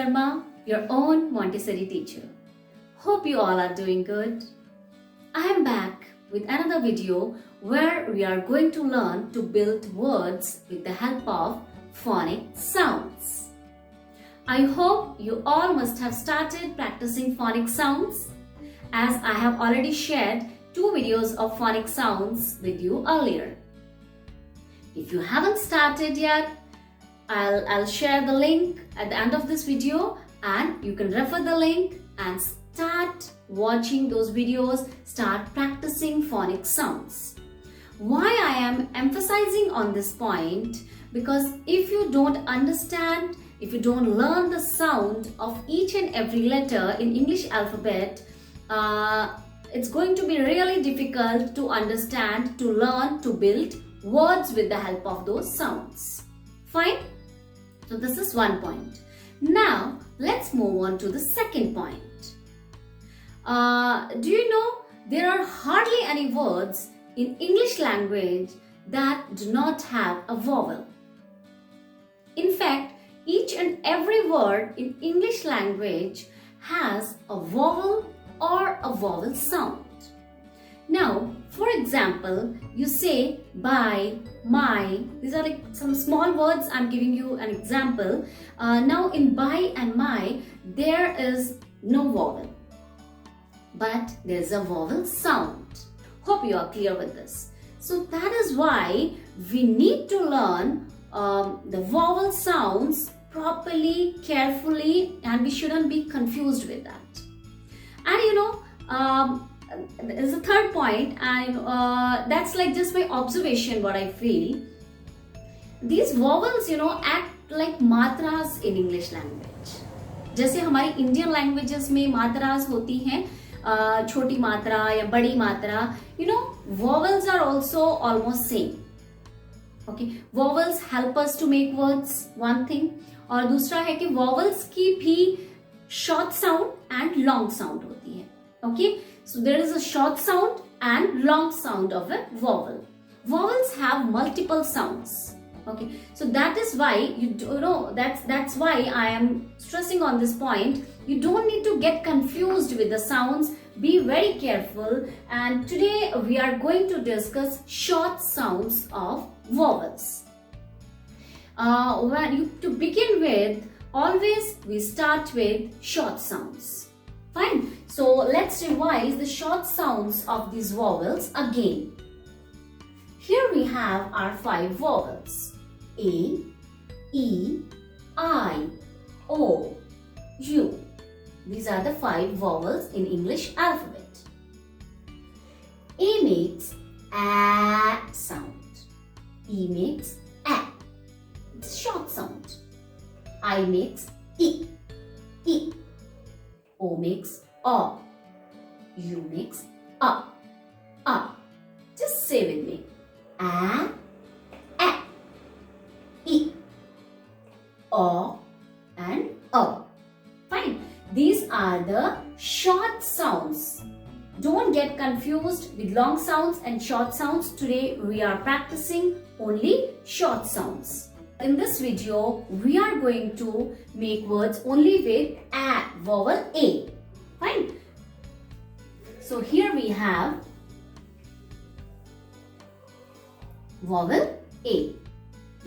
Verma, your own Montessori teacher. Hope you all are doing good. I am back with another video where we are going to learn to build words with the help of phonic sounds. I hope you all must have started practicing phonic sounds, as I have already shared 2 videos of phonic sounds with you earlier. If you haven't started yet, I'll share the link at the end of this video and you can refer the link and start watching those videos, start practicing phonic sounds. Why I am emphasizing on this point? Because if you don't understand, if you don't learn the sound of each and every letter in English alphabet, it's going to be really difficult to understand, to learn, to build words with the help of those sounds. Fine? So this is one point. Now let's move on to the second point. Do you know there are hardly any words in English language that do not have a vowel? In fact, each and every word in English language has a vowel or a vowel sound. Now, for example, you say by, my. These are like some small words. I'm giving you an example. Now in by and my, there is no vowel, but there's a vowel sound. Hope you are clear with this. So that is why we need to learn the vowel sounds properly, carefully, and we shouldn't be confused with that. And you know, there's a third point, and that's like just my observation, what I feel. These vowels, you know, act like matras in English language. जैसे हमारी Indian languages में matras होती हैं, छोटी मात्रा या बड़ी मात्रा, you know, vowels are also almost same. Okay, vowels help us to make words, one thing. और दूसरा है कि vowels की भी short sound and long sound होती है. Okay, so there is a short sound and long sound of a vowel. Vowels have multiple sounds. Okay, so that is why you know, that's why I am stressing on this point. You don't need to get confused with the sounds. Be very careful, and today we are going to discuss short sounds of vowels. To begin with, always we start with short sounds. Fine. So let's revise the short sounds of these vowels again. Here we have our 5 vowels: A, E, I, O, U. These are the 5 vowels in English alphabet. A makes A sound. E makes A. It's short sound. I makes E. E. O makes O. U makes A. A. Just say with me. A. A. E. O and O. Fine. These are the short sounds. Don't get confused with long sounds and short sounds. Today we are practicing only short sounds. In this video, we are going to make words only with A, vowel A. Fine. So here we have vowel A.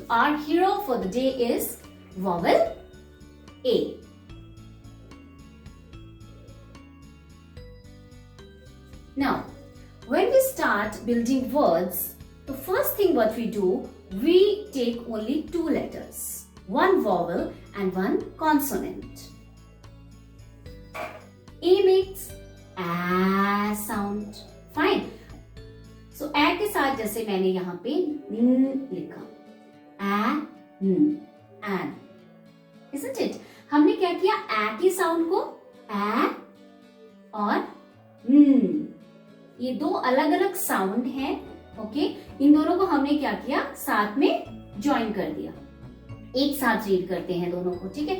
Our hero for the day is vowel A. Now, when we start building words, the first thing what we do, we take only 2 letters, 1 vowel and 1 consonant. A makes A sound. Fine. So A के साथ जैसे मैंने यहाँ पे न लिखा, A, न, an. Isn't it? हमने क्या किया? A के साउंड को A और न, ये 2 अलग अलग साउंड हैं. ओके, इन दोनों को हमने क्या किया? साथ में ज्वाइन कर दिया. एक साथ रीड करते हैं दोनों को. ठीक है,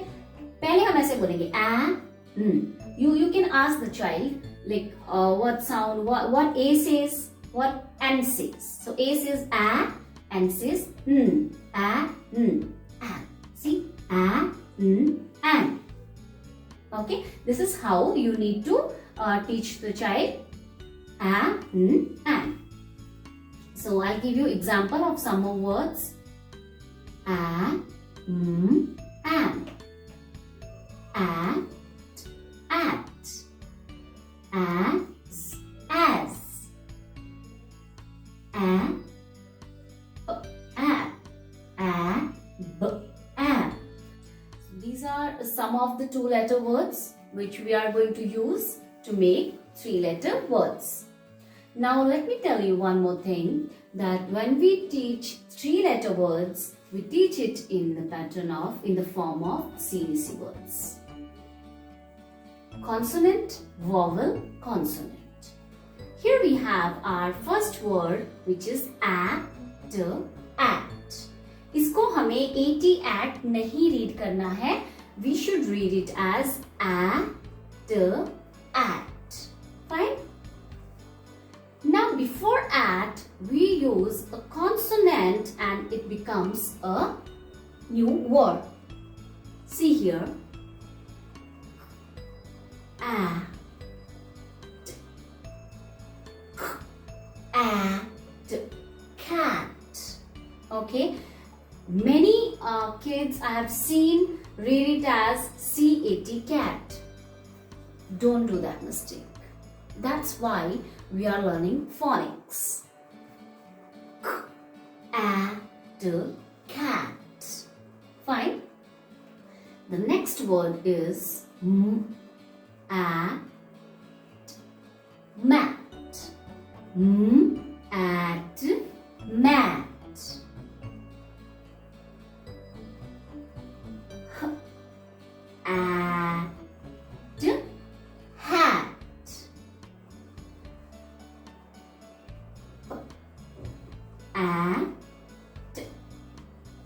पहले हम ऐसे बोलेंगे A, n. You can ask the child like what sound, what A says, what N says. So A says A, N says n. A, n, an. See, A, n, an. Okay, this is how you need to teach the child a, n, and. So I'll give you example of some more words. A, and. At, as, a, b, ab. These are some of the two-letter words which we are going to use to make three-letter words. Now let me tell you one more thing, that when we teach three-letter words, we teach it in the form of CVC words. Consonant, vowel, consonant. Here we have our first word which is at. इसको हमें at नहीं read करना है. We should read it as at. Fine? Now before at, we use a consonant and it becomes a new word. See here. At, cat. Okay. Many kids I have seen read it as CAT, cat. Don't do that mistake. That's why we are learning phonics. Cat. Fine. The next word is mat. At mat. At hat. At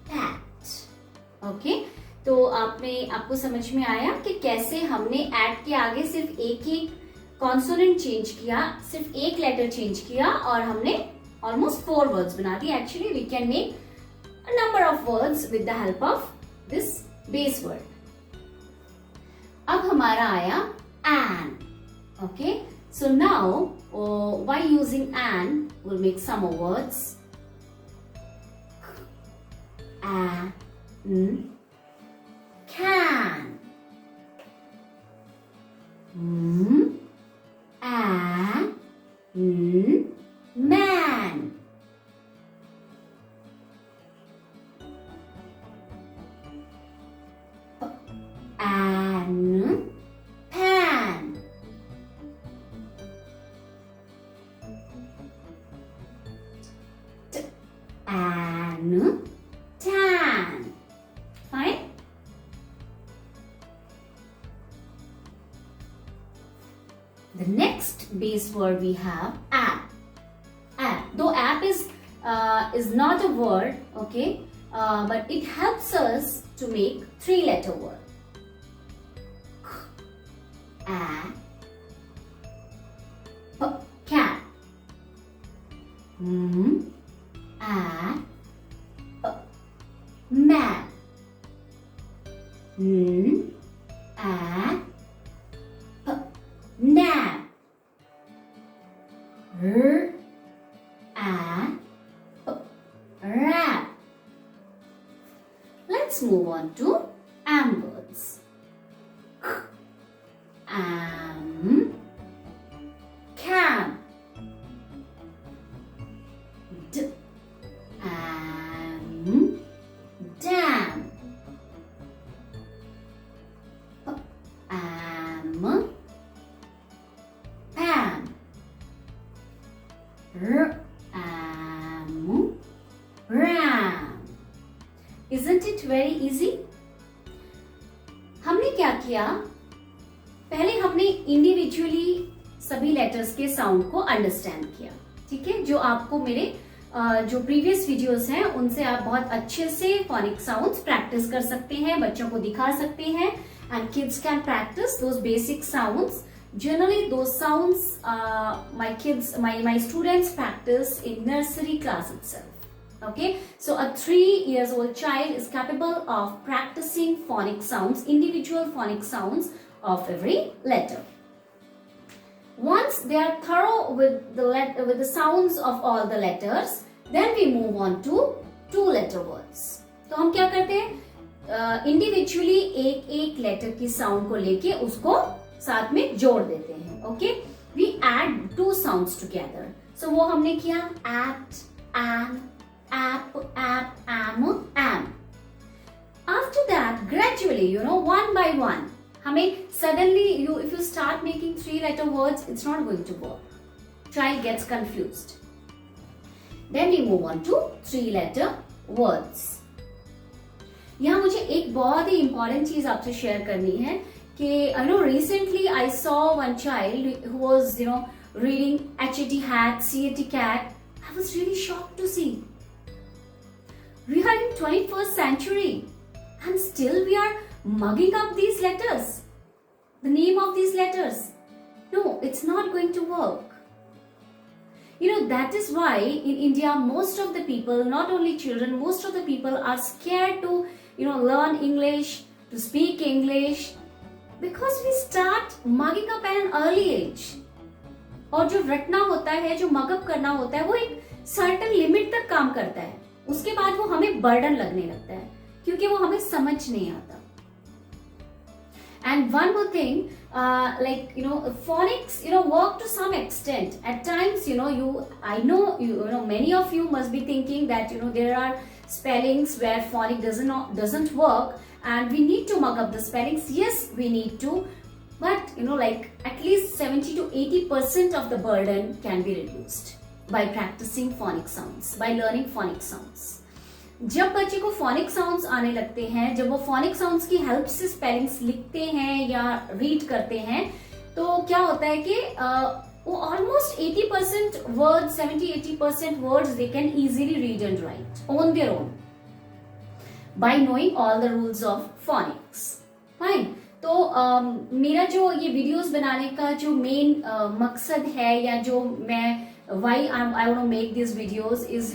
cat. Okay, तो आपको समझ में आया कि कैसे हमने eight के आगे सिर्फ एक ही कॉन्सोनेंट चेंज किया, सिर्फ एक लेटर चेंज किया और हमने ऑलमोस्ट 4 वर्ड्स बना दिए. Actually we can make a number of words with the help of this base word. अब हमारा आया an. Okay, so now by using an, we'll make some more words. An, can. An, man. An, pan. An, tan. Fine. The next base word we have app. App. Though app is not a word, okay, but it helps us to make 3-letter word. A, cat. A, man. A, nap. Rap. Let's move on to am words. Am, cam. Am, dam. Am, pam. Am, ram. Isn't it very easy? हमने क्या किया, पहले हमने individually सभी letters के sound को understand किया. ठीक है, जो आपको मेरे जो प्रीवियस वीडियोस हैं उनसे आप बहुत अच्छे से फोनिक साउंड्स प्रैक्टिस कर सकते हैं, बच्चों को दिखा सकते हैं. And kids can practice those basic sounds. Generally those sounds my students practice in nursery class itself. Okay, so a 3-year-old child is capable of practicing phonic sounds, individual phonic sounds of every letter. Once they are thorough with the sounds of all the letters, then we move on to two-letter words. तो हम क्या करते हैं, individually एक एक letter की sound को लेके उसको साथ में जोड़ देते हैं. Okay, we add two sounds together. So वो हमने किया at, an, ap, am, am. After that, gradually, one by one, suddenly if you start making three-letter words, it's not going to work. Child gets confused. Then we move on to three-letter words. यहाँ मुझे एक बहुत ही important चीज आपसे share करनी है कि recently I saw one child who was reading HAT hat, CAT cat. I was really shocked to see. We are in 21st century. And still we are mugging up these letters. The name of these letters. No, it's not going to work. That is why in India, most of the people, not only children, most of the people are scared to, learn English, to speak English. Because we start mugging up at an early age. और जो रटना होता है, जो mug up करना होता है, वो एक सर्टेन लिमिट तक काम करता है. उसके बाद वो हमें बर्डन लगने लगता है. क्योंकि वो हमें समझ नहीं आता. And one more thing, phonics, work to some extent. At times, I know, many of you must be thinking that, there are spellings where phonic doesn't work, and we need to mug up the spellings. Yes, we need to, but, at least 70 to 80% of the burden can be reduced by practicing phonic sounds, by learning phonic sounds. जब बच्चे को phonic sounds आने लगते हैं, जब वो phonic sounds की help से स्पेलिंग्स लिखते हैं या रीड करते हैं, तो क्या होता है कि वो almost 80% words, 70-80% words they can easily read and right on their own by knowing all the rules of phoenix. Fine. तो मेरा जो ये वीडियोस बनाने का जो मेन मकसद है, या जो मैं why I want to make these videos is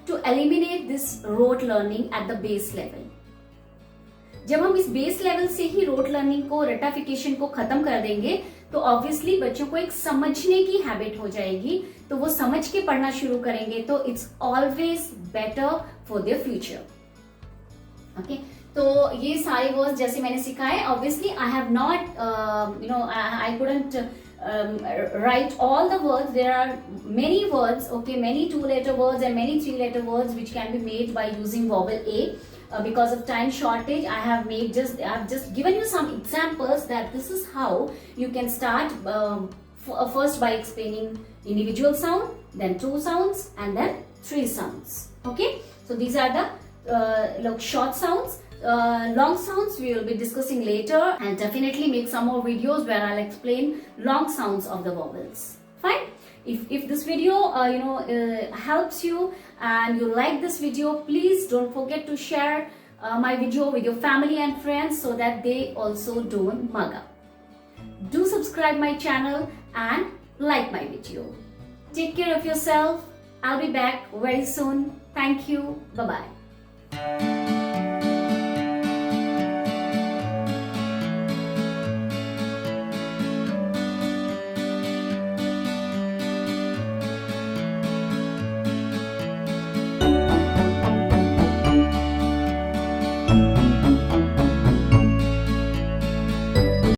to eliminate this rote learning at the base level. जब हम इस बेस लेवल से ही रोट लर्निंग को, रटाफिकेशन को खत्म कर देंगे, तो ऑब्वियसली बच्चों को एक समझने की हैबिट हो जाएगी, तो वो समझ के पढ़ना शुरू करेंगे, तो it's always better for their future. Okay, तो ये सारे वर्ड्स जैसे मैंने सिखाए, obviously I have not I couldn't write all the words. There are many words, okay, many two-letter words and many three-letter words which can be made by using vowel A. Because of time shortage, I have just given you some examples that this is how you can start. First by explaining individual sound, then two sounds, and then three sounds. Okay, so these are the short sounds. Long sounds we will be discussing later, and definitely make some more videos where I'll explain long sounds of the vowels. Fine. If this video helps you and you like this video, please don't forget to share my video with your family and friends so that they also don't mug up. Do subscribe my channel and like my video. Take care of yourself. I'll be back very soon. Thank you. Bye bye.